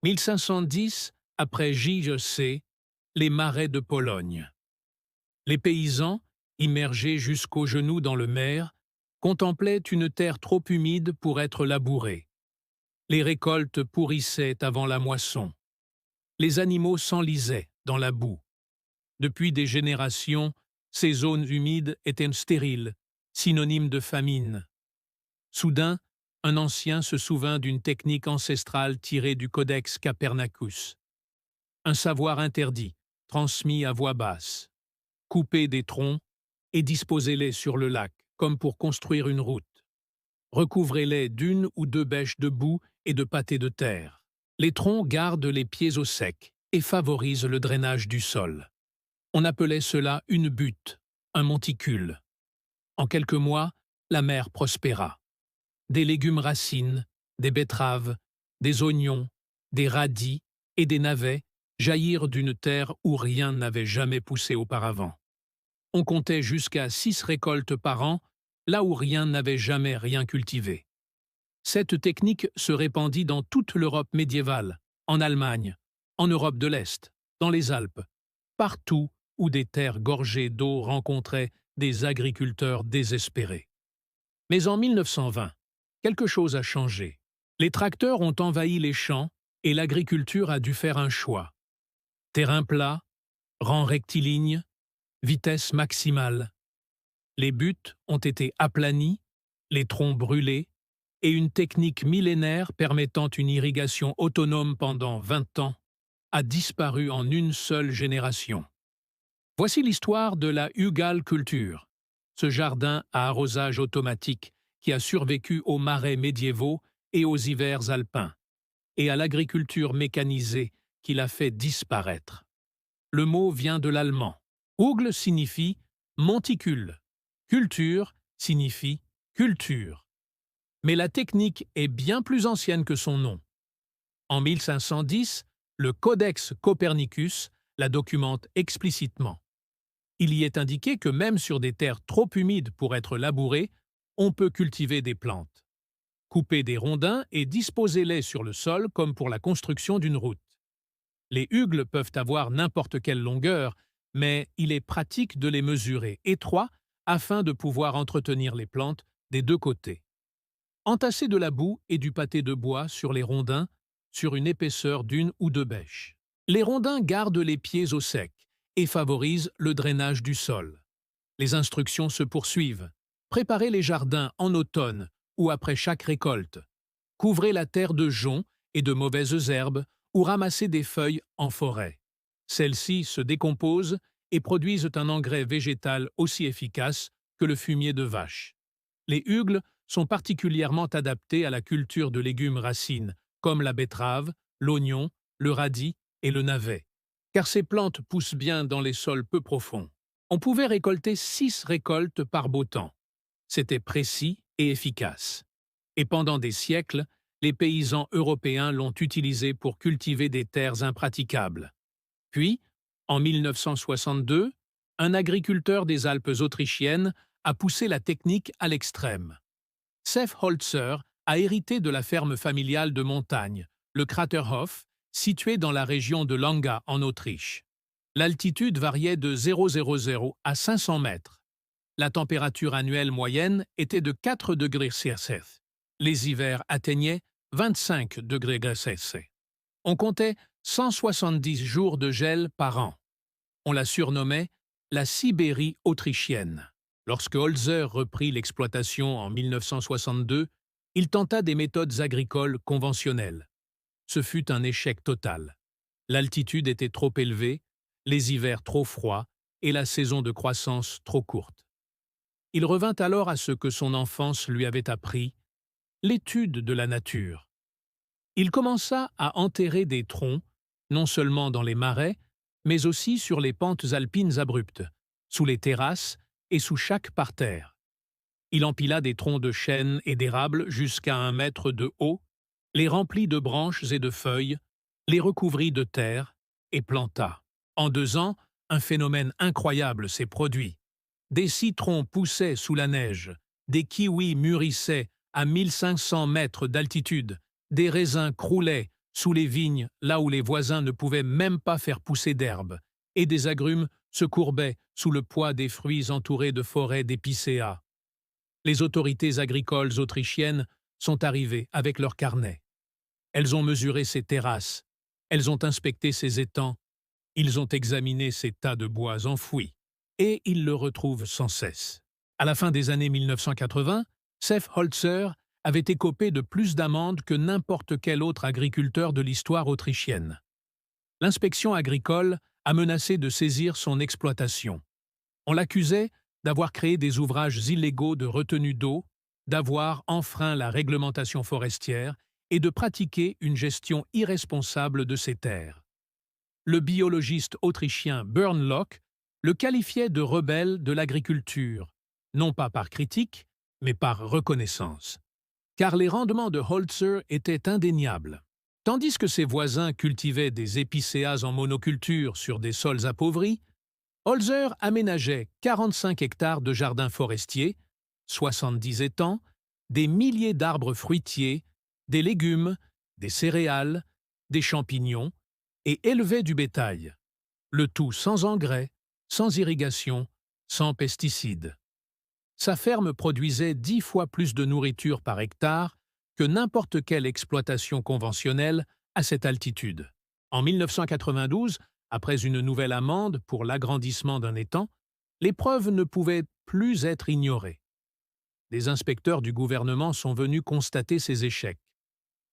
1510, après J.C., les marais de Pologne. Les paysans, immergés jusqu'aux genoux dans le Mer, contemplaient une terre trop humide pour être labourée. Les récoltes pourrissaient avant la moisson. Les animaux s'enlisaient dans la boue. Depuis des générations, ces zones humides étaient stériles, synonymes de famine. Soudain, un ancien se souvint d'une technique ancestrale tirée du Codex Capernacus. Un savoir interdit, transmis à voix basse. Coupez des troncs et disposez-les sur le lac, comme pour construire une route. Recouvrez-les d'une ou deux bêches de boue et de pâté de terre. Les troncs gardent les pieds au sec et favorisent le drainage du sol. On appelait cela une butte, un monticule. En quelques mois, la mer prospéra. Des légumes racines, des betteraves, des oignons, des radis et des navets jaillirent d'une terre où rien n'avait jamais poussé auparavant. On comptait jusqu'à 6 récoltes par an, là où rien n'avait jamais rien cultivé. Cette technique se répandit dans toute l'Europe médiévale, en Allemagne, en Europe de l'Est, dans les Alpes, partout où des terres gorgées d'eau rencontraient des agriculteurs désespérés. Mais en 1920, quelque chose a changé. Les tracteurs ont envahi les champs et l'agriculture a dû faire un choix. Terrain plat, rang rectiligne, vitesse maximale. Les buttes ont été aplanis, les troncs brûlés, et une technique millénaire permettant une irrigation autonome pendant 20 ans a disparu en une seule génération. Voici l'histoire de la Hugalkultur, ce jardin à arrosage automatique qui a survécu aux marais médiévaux et aux hivers alpins, et à l'agriculture mécanisée qui l'a fait disparaître. Le mot vient de l'allemand. Hugel signifie monticule. Culture signifie culture. Mais la technique est bien plus ancienne que son nom. En 1510, le Codex Copernicus la documente explicitement. Il y est indiqué que même sur des terres trop humides pour être labourées, on peut cultiver des plantes. Coupez des rondins et disposez-les sur le sol comme pour la construction d'une route. Les hugles peuvent avoir n'importe quelle longueur, mais il est pratique de les mesurer étroits afin de pouvoir entretenir les plantes des deux côtés. Entassez de la boue et du pâté de bois sur les rondins, sur une épaisseur d'une ou deux bêches. Les rondins gardent les pieds au sec et favorisent le drainage du sol. Les instructions se poursuivent. Préparez les jardins en automne ou après chaque récolte. Couvrez la terre de joncs et de mauvaises herbes ou ramassez des feuilles en forêt. Celles-ci se décomposent et produisent un engrais végétal aussi efficace que le fumier de vache. Les hugles sont particulièrement adaptés à la culture de légumes racines, comme la betterave, l'oignon, le radis et le navet, car ces plantes poussent bien dans les sols peu profonds. On pouvait récolter 6 récoltes par beau temps. C'était précis et efficace. Et pendant des siècles, les paysans européens l'ont utilisé pour cultiver des terres impraticables. Puis, en 1962, un agriculteur des Alpes autrichiennes a poussé la technique à l'extrême. Sef Holzer a hérité de la ferme familiale de montagne, le Kraterhof, situé dans la région de Langa en Autriche. L'altitude variait de 0,00 à 500 mètres. La température annuelle moyenne était de 4 degrés Celsius. Les hivers atteignaient 25 degrés Celsius. On comptait 170 jours de gel par an. On la surnommait la Sibérie autrichienne. Lorsque Holzer reprit l'exploitation en 1962, il tenta des méthodes agricoles conventionnelles. Ce fut un échec total. L'altitude était trop élevée, les hivers trop froids et la saison de croissance trop courte. Il revint alors à ce que son enfance lui avait appris, l'étude de la nature. Il commença à enterrer des troncs, non seulement dans les marais, mais aussi sur les pentes alpines abruptes, sous les terrasses et sous chaque parterre. Il empila des troncs de chêne et d'érable jusqu'à 1 mètre de haut, les remplit de branches et de feuilles, les recouvrit de terre et planta. En 2 ans, un phénomène incroyable s'est produit. Des citrons poussaient sous la neige, des kiwis mûrissaient à 1500 mètres d'altitude, des raisins croulaient sous les vignes, là où les voisins ne pouvaient même pas faire pousser d'herbe, et des agrumes se courbaient sous le poids des fruits entourés de forêts d'épicéas. Les autorités agricoles autrichiennes sont arrivées avec leurs carnets. Elles ont mesuré ces terrasses, elles ont inspecté ces étangs, ils ont examiné ces tas de bois enfouis, et ils le retrouvent sans cesse. À la fin des années 1980, Sef Holzer avait écopé de plus d'amendes que n'importe quel autre agriculteur de l'histoire autrichienne. L'inspection agricole a menacé de saisir son exploitation. On l'accusait d'avoir créé des ouvrages illégaux de retenue d'eau, d'avoir enfreint la réglementation forestière et de pratiquer une gestion irresponsable de ses terres. Le biologiste autrichien Bernloch le qualifiait de rebelle de l'agriculture, non pas par critique, mais par reconnaissance. Car les rendements de Holzer étaient indéniables. Tandis que ses voisins cultivaient des épicéas en monoculture sur des sols appauvris, Holzer aménageait 45 hectares de jardins forestiers, 70 étangs, des milliers d'arbres fruitiers, des légumes, des céréales, des champignons, et élevait du bétail. Le tout sans engrais, sans irrigation, sans pesticides. Sa ferme produisait 10 fois plus de nourriture par hectare que n'importe quelle exploitation conventionnelle à cette altitude. En 1992, après une nouvelle amende pour l'agrandissement d'un étang, les preuves ne pouvaient plus être ignorées. Des inspecteurs du gouvernement sont venus constater ses échecs.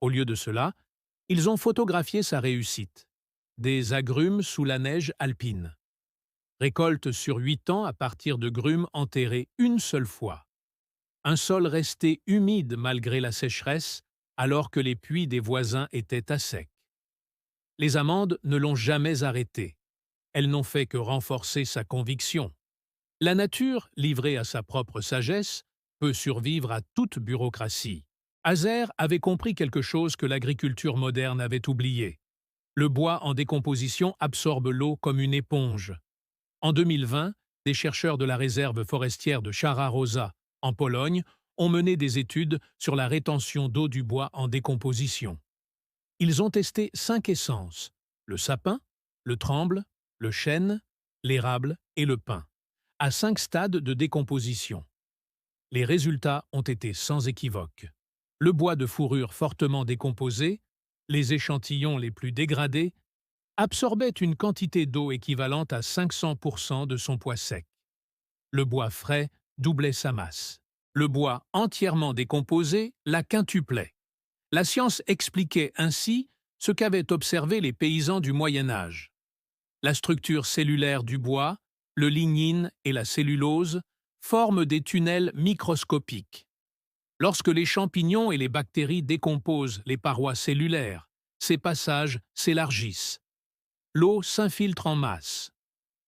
Au lieu de cela, ils ont photographié sa réussite. Des agrumes sous la neige alpine. Récolte sur 8 ans à partir de grumes enterrées une seule fois. Un sol resté humide malgré la sécheresse, alors que les puits des voisins étaient à sec. Les amendes ne l'ont jamais arrêté. Elles n'ont fait que renforcer sa conviction. La nature, livrée à sa propre sagesse, peut survivre à toute bureaucratie. Hazer avait compris quelque chose que l'agriculture moderne avait oublié. Le bois en décomposition absorbe l'eau comme une éponge. En 2020, des chercheurs de la réserve forestière de Chara Rosa, en Pologne, ont mené des études sur la rétention d'eau du bois en décomposition. Ils ont testé 5 essences, le sapin, le tremble, le chêne, l'érable et le pin, à 5 stades de décomposition. Les résultats ont été sans équivoque. Le bois de fourrure fortement décomposé, les échantillons les plus dégradés, absorbait une quantité d'eau équivalente à 500% de son poids sec. Le bois frais doublait sa masse. Le bois entièrement décomposé la quintuplait. La science expliquait ainsi ce qu'avaient observé les paysans du Moyen Âge. La structure cellulaire du bois, le lignine et la cellulose forment des tunnels microscopiques. Lorsque les champignons et les bactéries décomposent les parois cellulaires, ces passages s'élargissent. L'eau s'infiltre en masse.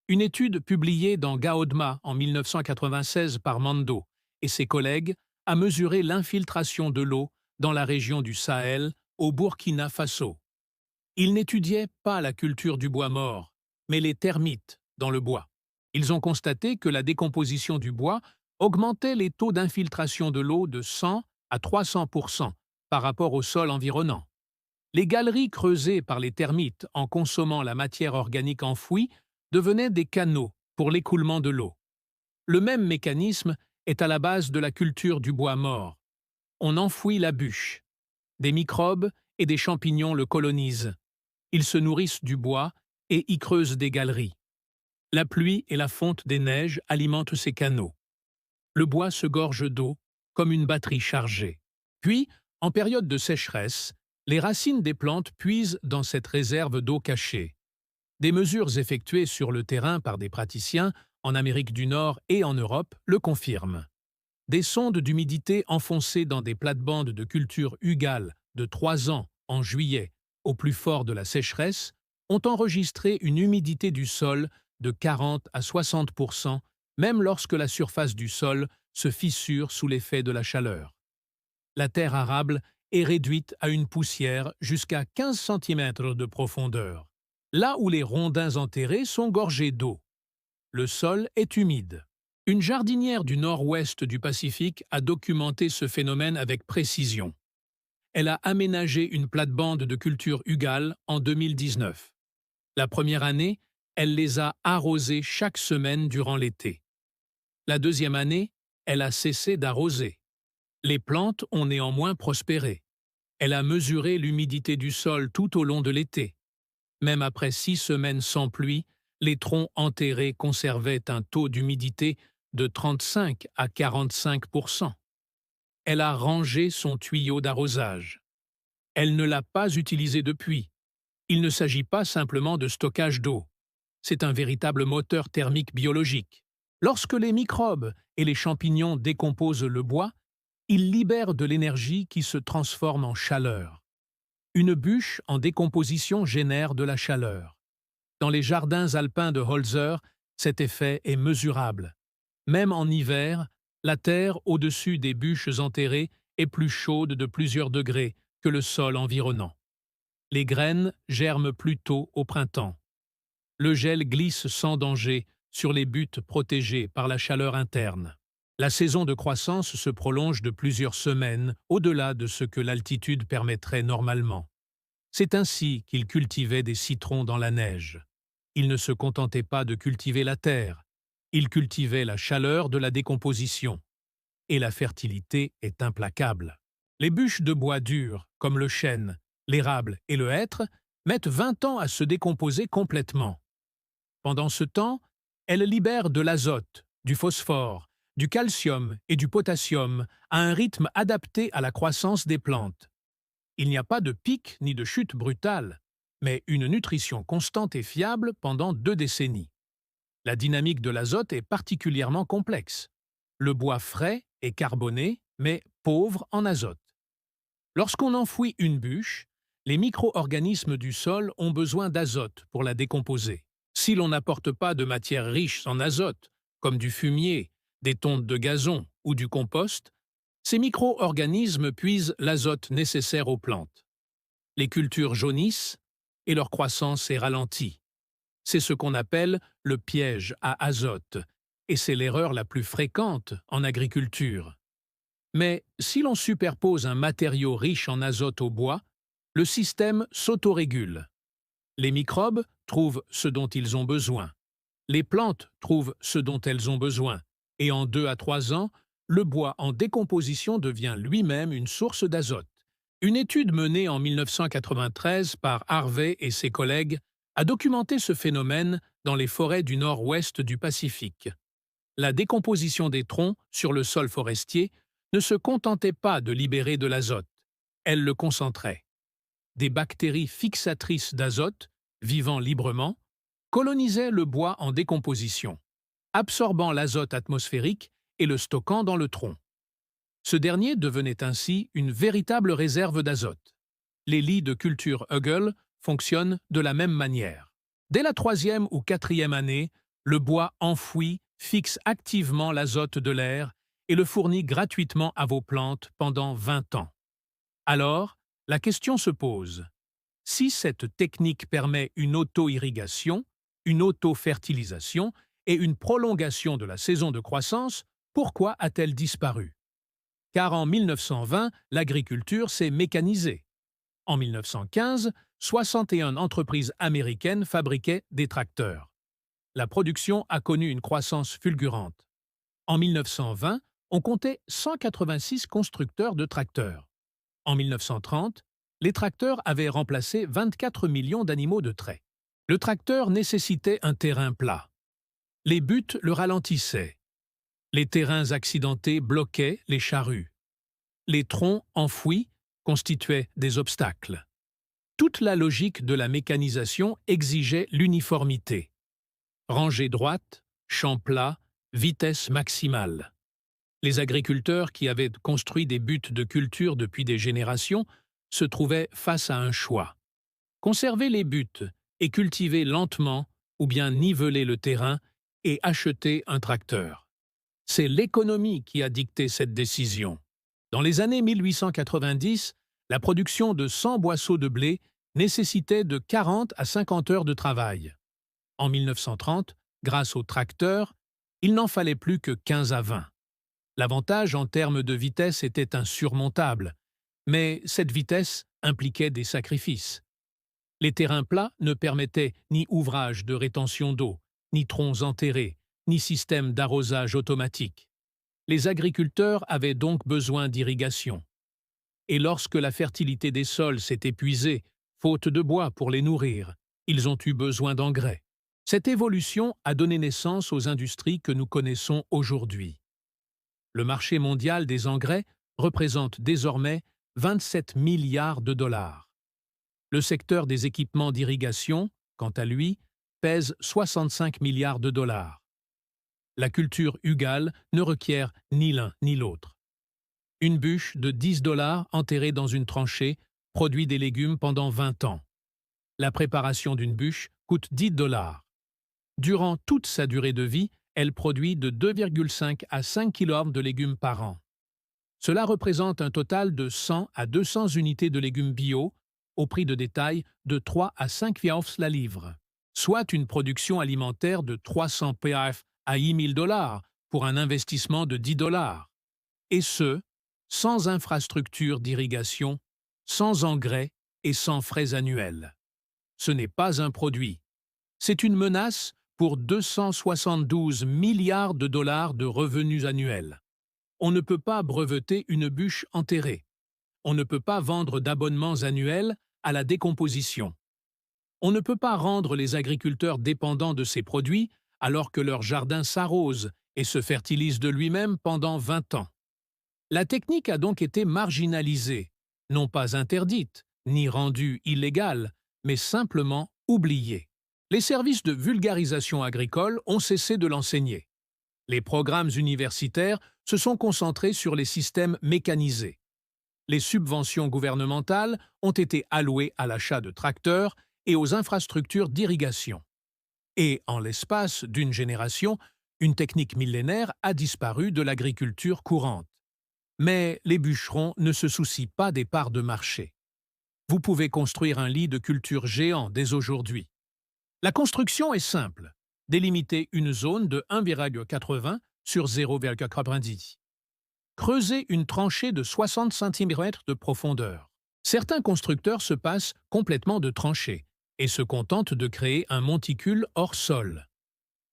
Une étude publiée dans Gaodma en 1996 par Mando et ses collègues a mesuré l'infiltration de l'eau dans la région du Sahel, au Burkina Faso. Ils n'étudiaient pas la culture du bois mort, mais les termites dans le bois. Ils ont constaté que la décomposition du bois augmentait les taux d'infiltration de l'eau de 100 à 300% par rapport au sol environnant. Les galeries creusées par les termites en consommant la matière organique enfouie devenaient des canaux pour l'écoulement de l'eau. Le même mécanisme est à la base de la culture du bois mort. On enfouit la bûche. Des microbes et des champignons le colonisent. Ils se nourrissent du bois et y creusent des galeries. La pluie et la fonte des neiges alimentent ces canaux. Le bois se gorge d'eau comme une batterie chargée. Puis, en période de sécheresse, les racines des plantes puisent dans cette réserve d'eau cachée. Des mesures effectuées sur le terrain par des praticiens en Amérique du Nord et en Europe le confirment. Des sondes d'humidité enfoncées dans des plates-bandes de culture hugale de 3 ans en juillet, au plus fort de la sécheresse, ont enregistré une humidité du sol de 40 à 60%, même lorsque la surface du sol se fissure sous l'effet de la chaleur. La terre arable est réduite à une poussière jusqu'à 15 cm de profondeur, là où les rondins enterrés sont gorgés d'eau. Le sol est humide. Une jardinière du nord-ouest du Pacifique a documenté ce phénomène avec précision. elle a aménagé une plate-bande de culture Ugale en 2019. La première année, elle les a arrosés chaque semaine durant l'été. La deuxième année, elle a cessé d'arroser. Les plantes ont néanmoins prospéré. Elle a mesuré l'humidité du sol tout au long de l'été. Même après 6 semaines sans pluie, les troncs enterrés conservaient un taux d'humidité de 35 à 45%. Elle a rangé son tuyau d'arrosage. Elle ne l'a pas utilisé depuis. Il ne s'agit pas simplement de stockage d'eau. C'est un véritable moteur thermique biologique. Lorsque les microbes et les champignons décomposent le bois, ils libèrent de l'énergie qui se transforme en chaleur. Une bûche en décomposition génère de la chaleur. Dans les jardins alpins de Holzer, cet effet est mesurable. Même en hiver, la terre au-dessus des bûches enterrées est plus chaude de plusieurs degrés que le sol environnant. Les graines germent plus tôt au printemps. Le gel glisse sans danger sur les buttes protégées par la chaleur interne. La saison de croissance se prolonge de plusieurs semaines au-delà de ce que l'altitude permettrait normalement. C'est ainsi qu'il cultivait des citrons dans la neige. Il ne se contentait pas de cultiver la terre, il cultivait la chaleur de la décomposition. Et la fertilité est implacable. Les bûches de bois dur, comme le chêne, l'érable et le hêtre, mettent 20 ans à se décomposer complètement. Pendant ce temps, elles libèrent de l'azote, du phosphore, du calcium et du potassium à un rythme adapté à la croissance des plantes. Il n'y a pas de pic ni de chute brutale, mais une nutrition constante et fiable pendant 2 décennies. La dynamique de l'azote est particulièrement complexe. Le bois frais est carboné, mais pauvre en azote. Lorsqu'on enfouit une bûche, les micro-organismes du sol ont besoin d'azote pour la décomposer. Si l'on n'apporte pas de matières riches en azote, comme du fumier, des tontes de gazon ou du compost, ces micro-organismes puisent l'azote nécessaire aux plantes. Les cultures jaunissent et leur croissance est ralentie. C'est ce qu'on appelle le piège à azote, et c'est l'erreur la plus fréquente en agriculture. Mais si l'on superpose un matériau riche en azote au bois, le système s'autorégule. Les microbes trouvent ce dont ils ont besoin. Les plantes trouvent ce dont elles ont besoin. Et en 2 à 3 ans, le bois en décomposition devient lui-même une source d'azote. Une étude menée en 1993 par Harvey et ses collègues a documenté ce phénomène dans les forêts du nord-ouest du Pacifique. La décomposition des troncs sur le sol forestier ne se contentait pas de libérer de l'azote, elle le concentrait. Des bactéries fixatrices d'azote, vivant librement, colonisaient le bois en décomposition, absorbant l'azote atmosphérique et le stockant dans le tronc. Ce dernier devenait ainsi une véritable réserve d'azote. Les lits de culture Hugel fonctionnent de la même manière. Dès la 3e ou 4e année, le bois enfoui fixe activement l'azote de l'air et le fournit gratuitement à vos plantes pendant 20 ans. Alors, la question se pose. Si cette technique permet une auto-irrigation, une auto-fertilisation et une prolongation de la saison de croissance, pourquoi a-t-elle disparu? Car en 1920, l'agriculture s'est mécanisée. En 1915, 61 entreprises américaines fabriquaient des tracteurs. La production a connu une croissance fulgurante. En 1920, on comptait 186 constructeurs de tracteurs. En 1930, les tracteurs avaient remplacé 24 millions d'animaux de trait. Le tracteur nécessitait un terrain plat. Les buttes le ralentissaient. Les terrains accidentés bloquaient les charrues. Les troncs enfouis constituaient des obstacles. Toute la logique de la mécanisation exigeait l'uniformité. Rangée droite, champ plat, vitesse maximale. Les agriculteurs qui avaient construit des buttes de culture depuis des générations se trouvaient face à un choix. Conserver les buttes et cultiver lentement ou bien niveler le terrain et acheter un tracteur. C'est l'économie qui a dicté cette décision. Dans les années 1890, la production de 100 boisseaux de blé nécessitait de 40 à 50 heures de travail. En 1930, grâce au tracteur, il n'en fallait plus que 15 à 20. L'avantage en termes de vitesse était insurmontable. Mais cette vitesse impliquait des sacrifices. Les terrains plats ne permettaient ni ouvrage de rétention d'eau, ni troncs enterrés, ni système d'arrosage automatique. Les agriculteurs avaient donc besoin d'irrigation. Et lorsque la fertilité des sols s'est épuisée, faute de bois pour les nourrir, ils ont eu besoin d'engrais. Cette évolution a donné naissance aux industries que nous connaissons aujourd'hui. Le marché mondial des engrais représente désormais 27 milliards de dollars. Le secteur des équipements d'irrigation, quant à lui, pèse 65 milliards de dollars. La culture hugale ne requiert ni l'un ni l'autre. Une bûche de 10 dollars enterrée dans une tranchée produit des légumes pendant 20 ans. La préparation d'une bûche coûte 10 dollars. Durant toute sa durée de vie, elle produit de 2,5 à 5 kg de légumes par an. Cela représente un total de 100 à 200 unités de légumes bio, au prix de détail de 3 à 5 VAFs la livre, soit une production alimentaire de 300 PAF à 1 000 dollars pour un investissement de 10 dollars. Et ce, sans infrastructure d'irrigation, sans engrais et sans frais annuels. Ce n'est pas un produit. C'est une menace pour 272 milliards de dollars de revenus annuels. On ne peut pas breveter une bûche enterrée. On ne peut pas vendre d'abonnements annuels à la décomposition. On ne peut pas rendre les agriculteurs dépendants de ces produits alors que leur jardin s'arrose et se fertilise de lui-même pendant 20 ans. La technique a donc été marginalisée, non pas interdite, ni rendue illégale, mais simplement oubliée. Les services de vulgarisation agricole ont cessé de l'enseigner. Les programmes universitaires se sont concentrés sur les systèmes mécanisés. Les subventions gouvernementales ont été allouées à l'achat de tracteurs et aux infrastructures d'irrigation. Et, en l'espace d'une génération, une technique millénaire a disparu de l'agriculture courante. Mais les bûcherons ne se soucient pas des parts de marché. Vous pouvez construire un lit de culture géant dès aujourd'hui. La construction est simple. Délimiter une zone de 1,80 sur 0,90. Creusez une tranchée de 60 cm de profondeur. Certains constructeurs se passent complètement de tranchées et se contentent de créer un monticule hors sol.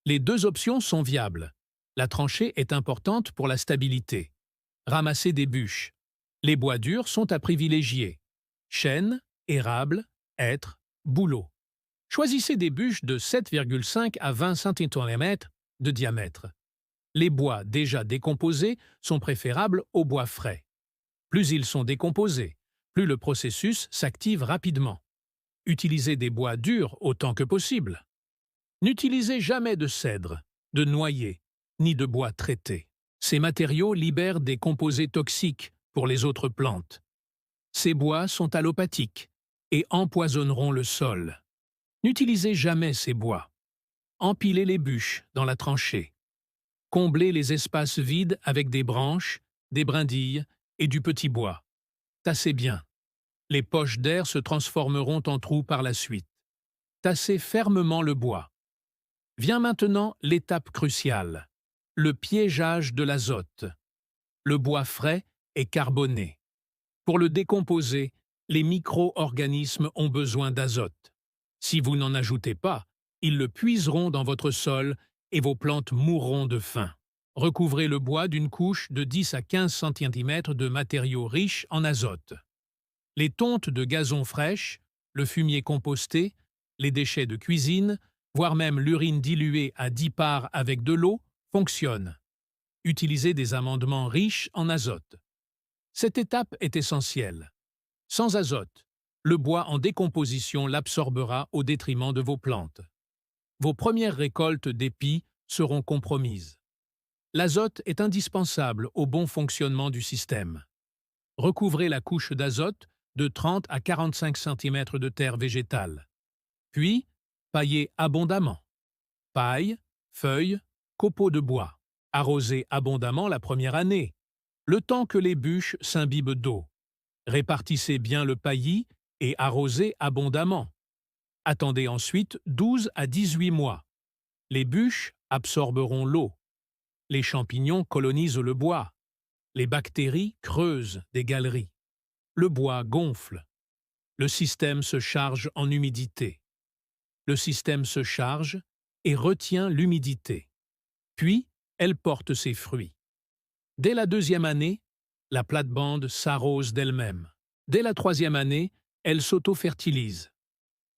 Les deux options sont viables. La tranchée est importante pour la stabilité. Ramassez des bûches. Les bois durs sont à privilégier. Chênes, érables, hêtres, bouleaux. Choisissez des bûches de 7,5 à 20 cm de diamètre. Les bois déjà décomposés sont préférables aux bois frais. Plus ils sont décomposés, plus le processus s'active rapidement. Utilisez des bois durs autant que possible. N'utilisez jamais de cèdre, de noyer, ni de bois traité. Ces matériaux libèrent des composés toxiques pour les autres plantes. Ces bois sont allopathiques et empoisonneront le sol. N'utilisez jamais ces bois. Empilez les bûches dans la tranchée. Comblez les espaces vides avec des branches, des brindilles et du petit bois. Tassez bien. Les poches d'air se transformeront en trous par la suite. Tassez fermement le bois. Vient maintenant l'étape cruciale, le piégeage de l'azote. Le bois frais est carboné. Pour le décomposer, les micro-organismes ont besoin d'azote. Si vous n'en ajoutez pas, ils le puiseront dans votre sol et vos plantes mourront de faim. Recouvrez le bois d'une couche de 10 à 15 cm de matériaux riches en azote. Les tontes de gazon fraîches, le fumier composté, les déchets de cuisine, voire même l'urine diluée à 10 parts avec de l'eau, fonctionnent. Utilisez des amendements riches en azote. Cette étape est essentielle. Sans azote, le bois en décomposition l'absorbera au détriment de vos plantes. Vos premières récoltes d'épis seront compromises. L'azote est indispensable au bon fonctionnement du système. Recouvrez la couche d'azote de 30 à 45 cm de terre végétale. Puis, paillez abondamment. Paille, feuilles, copeaux de bois. Arrosez abondamment la première année, le temps que les bûches s'imbibent d'eau. Répartissez bien le paillis et arrosez abondamment. Attendez ensuite 12 à 18 mois. Les bûches absorberont l'eau. Les champignons colonisent le bois. Les bactéries creusent des galeries. le bois gonfle. Le système se charge en humidité. Le système se charge et retient l'humidité. Puis, elle porte ses fruits. Dès la deuxième année, la plate-bande s'arrose d'elle-même. Dès la troisième année, elle s'auto-fertilise.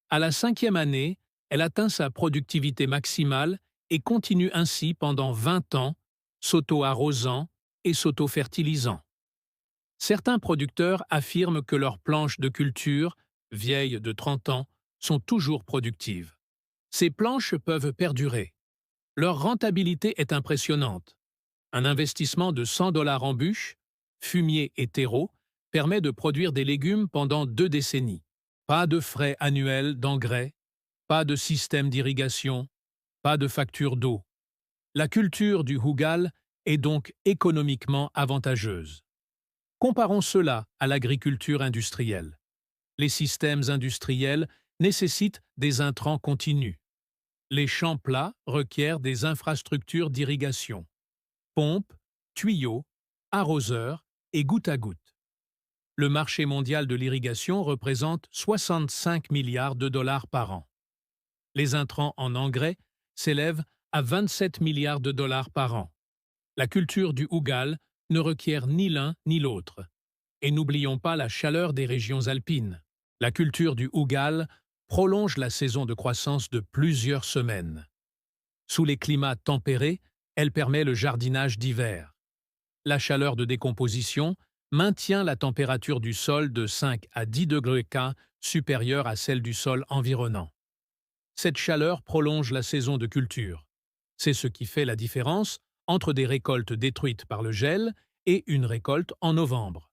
À la cinquième année, elle atteint sa productivité maximale et continue ainsi pendant 20 ans, s'auto-arrosant et s'auto-fertilisant. Certains producteurs affirment que leurs planches de culture, vieilles de 30 ans, sont toujours productives. Ces planches peuvent perdurer. Leur rentabilité est impressionnante. Un investissement de 100 $ en bûches, fumier et terreau permet de produire des légumes pendant 2 décennies. Pas de frais annuels d'engrais, pas de système d'irrigation, pas de facture d'eau. La culture du hougal est donc économiquement avantageuse. Comparons cela à l'agriculture industrielle. Les systèmes industriels nécessitent des intrants continus. Les champs plats requièrent des infrastructures d'irrigation, pompes, tuyaux, arroseurs et goutte à goutte. Le marché mondial de l'irrigation représente 65 milliards de dollars par an. Les intrants en engrais s'élèvent à 27 milliards de dollars par an. La culture du hougal ne requiert ni l'un ni l'autre. Et n'oublions pas la chaleur des régions alpines. La culture du hougal prolonge la saison de croissance de plusieurs semaines. Sous les climats tempérés, elle permet le jardinage d'hiver. La chaleur de décomposition maintient la température du sol de 5 à 10 degrés K supérieure à celle du sol environnant. Cette chaleur prolonge la saison de culture. C'est ce qui fait la différence entre des récoltes détruites par le gel et une récolte en novembre.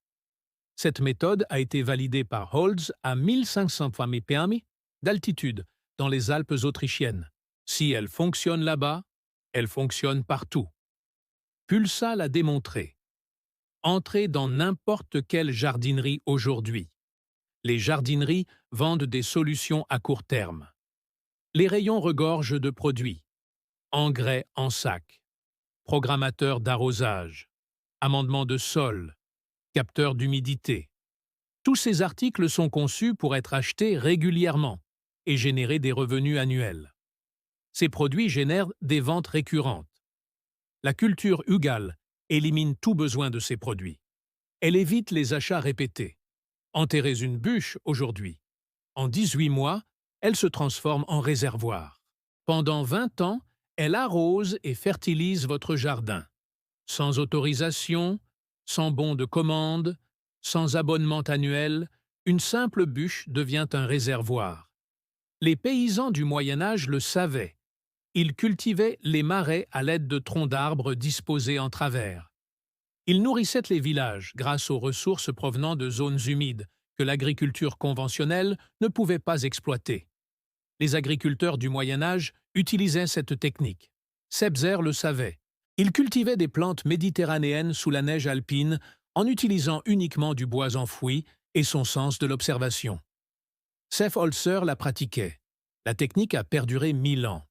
Cette méthode a été validée par Holz à 1500 ppm d'altitude dans les Alpes autrichiennes. Si elle fonctionne là-bas, elle fonctionne partout. Pulsa l'a démontré. Entrez dans n'importe quelle jardinerie aujourd'hui. Les jardineries vendent des solutions à court terme. Les rayons regorgent de produits. Engrais en sac, programmateur d'arrosage, amendement de sol, capteur d'humidité. Tous ces articles sont conçus pour être achetés régulièrement et générer des revenus annuels. Ces produits génèrent des ventes récurrentes. La culture hougal élimine tout besoin de ces produits. Elle évite les achats répétés. Enterrez une bûche aujourd'hui. En 18 mois, elle se transforme en réservoir. Pendant 20 ans, elle arrose et fertilise votre jardin. Sans autorisation, sans bon de commande, sans abonnement annuel, une simple bûche devient un réservoir. Les paysans du Moyen Âge le savaient. Ils cultivaient les marais à l'aide de troncs d'arbres disposés en travers. Ils nourrissaient les villages grâce aux ressources provenant de zones humides que l'agriculture conventionnelle ne pouvait pas exploiter. Les agriculteurs du Moyen Âge utilisaient cette technique. Sebzer le savait. Il cultivait des plantes méditerranéennes sous la neige alpine en utilisant uniquement du bois enfoui et son sens de l'observation. Seif Holzer la pratiquait. La technique a perduré 1000 ans.